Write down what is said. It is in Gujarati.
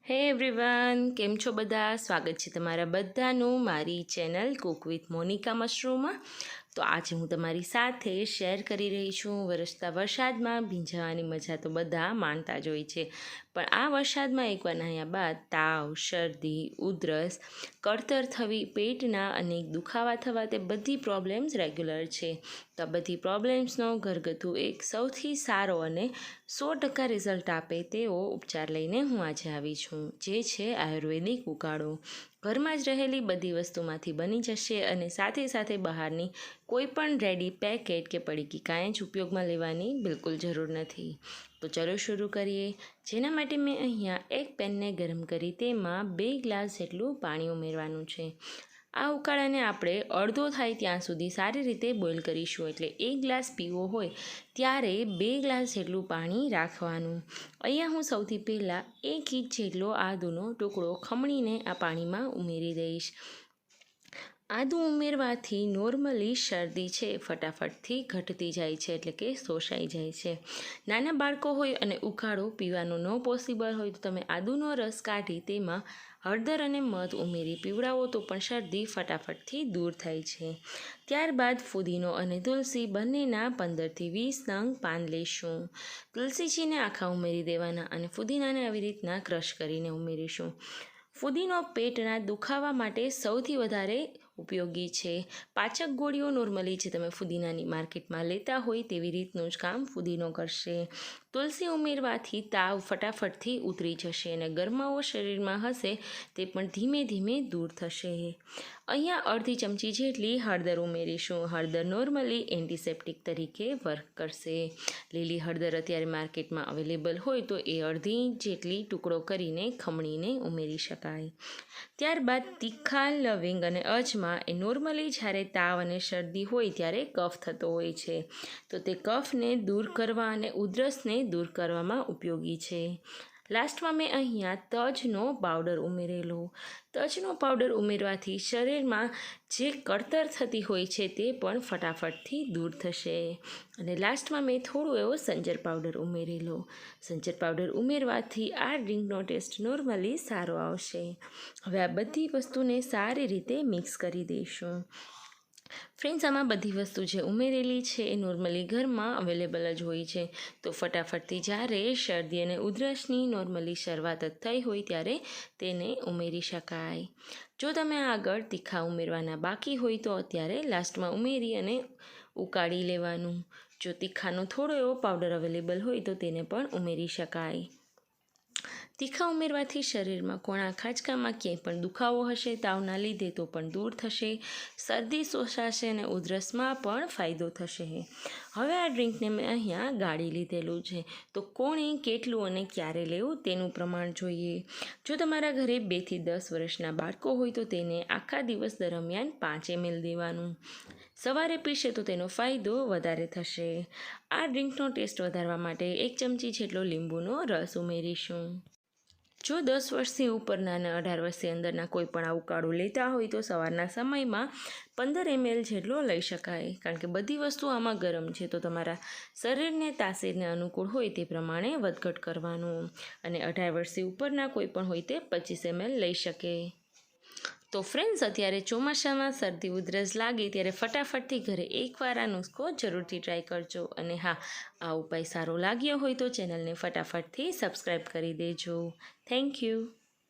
હે એવરીવન, કેમ છો બધા? સ્વાગત છે તમારા બધાનું મારી ચેનલ કુક વિથ મોનિકા મશરૂમમાં. તો આજે હું તમારી સાથે શેર કરી રહી છું વરસતા વરસાદમાં ભીંજાવાની મજા તો બધા માણતા જ હોય છે, પણ આ વરસાદમાં એકવાર નાહ્યા બાદ તાવ, શરદી, ઉધરસ, કળતર થવી, પેટના અનેક દુખાવા થવા તે બધી પ્રોબ્લેમ્સ રેગ્યુલર છે. તો આ બધી પ્રોબ્લેમ્સનો ઘરગથ્થુ એક સૌથી સારો અને 100% રિઝલ્ટ આપે તેવો ઉપચાર લઈને હું આજે આવી છું, જે છે આયુર્વેદિક ઉકાળો. ઘરમાં જ રહેલી બધી વસ્તુમાંથી બની જશે અને સાથે સાથે બહારની કોઈ પણ રેડી પેકેટ કે પડીકી કાંઈ જ ઉપયોગમાં લેવાની બિલકુલ જરૂર નથી. તો ચલો શરૂ કરીએ. જેના માટે મેં અહીંયા એક પેનને ગરમ કરી તેમાં 2 ગ્લાસ જેટલું પાણી ઉમેરવાનું છે. આ ઉકાળાને આપણે અડધો થાય ત્યાં સુધી સારી રીતે બોઇલ કરીશું, એટલે 1 ગ્લાસ પીવો હોય ત્યારે 2 ગ્લાસ જેટલું પાણી રાખવાનું. અહીંયા હું સૌથી પહેલાં 1 ઇંચ જેટલો આદુનો ટુકડો ખમણીને આ પાણીમાં ઉમેરી દઈશ. આદું ઉમેરવાથી નોર્મલી શરદી છે ફટાફટથી ઘટતી જાય છે, એટલે કે શોષાઈ જાય છે. નાના બાળકો હોય અને ઉકાળો પીવાનો ન પોસિબલ હોય તો તમે આદુનો રસ કાઢી તેમાં હળદર અને મધ ઉમેરી પીવડાવો તો પણ શરદી ફટાફટથી દૂર થાય છે. ત્યારબાદ ફુદીનો અને તુલસી બંનેના 15થી 20 નંગ પાન લઈશું. તુલસીજીને આખા ઉમેરી દેવાના અને ફુદીનાને આવી રીતના ક્રશ કરીને ઉમેરીશું. ફુદીનો પેટના દુખાવા માટે સૌથી વધારે ઉપયોગી છે. પાચક ગોળીઓ નોર્મલી જે તમે ફુદીનાની માર્કેટમાં લેતા હોય તેવી રીતનું જ કામ ફુદીનો કરશે. તુલસી ઉમેરવાથી તાવ ફટાફટથી ઉતરી જશે અને ગરમાવો શરીરમાં હશે તે પણ ધીમે ધીમે દૂર થશે. અહીંયા અડધી ચમચી જેટલી હળદર ઉમેરીશું. હળદર નોર્મલી એન્ટિસેપ્ટિક તરીકે વર્ક કરશે. લીલી હળદર અત્યારે માર્કેટમાં અવેલેબલ હોય તો એ અડધી જેટલી ટુકડો કરીને ખમણીને ઉમેરી શકાય. ત્યારબાદ તીખા લવિંગ અને અજમા એ નોર્મલી જ્યારે તાવ અને શરદી હોય ત્યારે કફ થતો હોય છે, તો તે કફને દૂર કરવા અને ઉધરસને દૂર કરવામાં ઉપયોગી છે. લાસ્ટમાં મેં અહીંયા તજનો પાવડર ઉમેરેલો. તજનો પાવડર ઉમેરવાથી શરીરમાં જે કળતર થતી હોય છે તે પણ ફટાફટથી દૂર થશે. અને લાસ્ટમાં મેં થોડું એવો સંજર પાવડર ઉમેરેલો. સંજર પાવડર ઉમેરવાથી આ ડ્રિંકનો ટેસ્ટ નોર્મલી સારો આવશે. હવે આ બધી વસ્તુને સારી રીતે મિક્સ કરી દઈશું. ફ્રેન્ડ્સ, આમાં બધી વસ્તુ જે ઉમેરેલી છે એ નોર્મલી ઘરમાં અવેલેબલ જ હોય છે, તો ફટાફટથી જ્યારે શરદી અને ઉધરસની નોર્મલી શરૂઆત જ થઈ હોય ત્યારે તેને ઉમેરી શકાય. જો તમે આગળ તીખા ઉમેરવાના બાકી હોય તો અત્યારે લાસ્ટમાં ઉમેરી અને ઉકાળી લેવાનું. જો તીખાનો થોડો એવો પાવડર અવેલેબલ હોય તો તેને પણ ઉમેરી શકાય. તીખા ઉમેરવાથી શરીરમાં કોણા ખાંચકામાં ક્યાંય પણ દુખાવો હશે તાવના લીધે તો પણ દૂર થશે. શરદી શોષાશે અને ઉધરસમાં પણ ફાયદો થશે. હવે આ ડ્રિંકને મેં અહીંયા ગાળી લીધેલું છે, તો કોણે કેટલું અને ક્યારે લેવું તેનું પ્રમાણ જોઈએ. જો તમારા ઘરે 2 થી 10 વર્ષના બાળકો હોય તો તેને આખા દિવસ દરમિયાન 5 ml દેવાનું. સવારે પીશે તો તેનો ફાયદો વધારે થશે. આ ડ્રિંકનો ટેસ્ટ વધારવા માટે 1 ચમચી જેટલો લીંબુનો રસ ઉમેરીશું. જો 10 વર્ષથી ઉપરના અને 18 વર્ષથી અંદરના કોઈ પણ આ ઉકાળો લેતા હોય તો સવારના સમયમાં 15 ml જેટલો લઈ શકાય, કારણ કે બધી વસ્તુ આમાં ગરમ છે, તો તમારા શરીરને તાસીરને અનુકૂળ હોય તે પ્રમાણે વધઘટ કરવાનું. અને 18 વર્ષથી ઉપરના કોઈ પણ હોય તે 25 ml લઈ શકે. તો ફ્રેન્ડ્સ, અત્યારે ચોમાસામાં શરદી ઉધરસ લાગે ત્યારે ફટાફટથી ઘરે એકવાર આ નુસ્ખો જરૂરથી ટ્રાય કરજો. અને હા, આ ઉપાય સારો લાગ્યો હોય તો ચેનલને ફટાફટથી સબસ્ક્રાઈબ કરી દેજો. Thank you.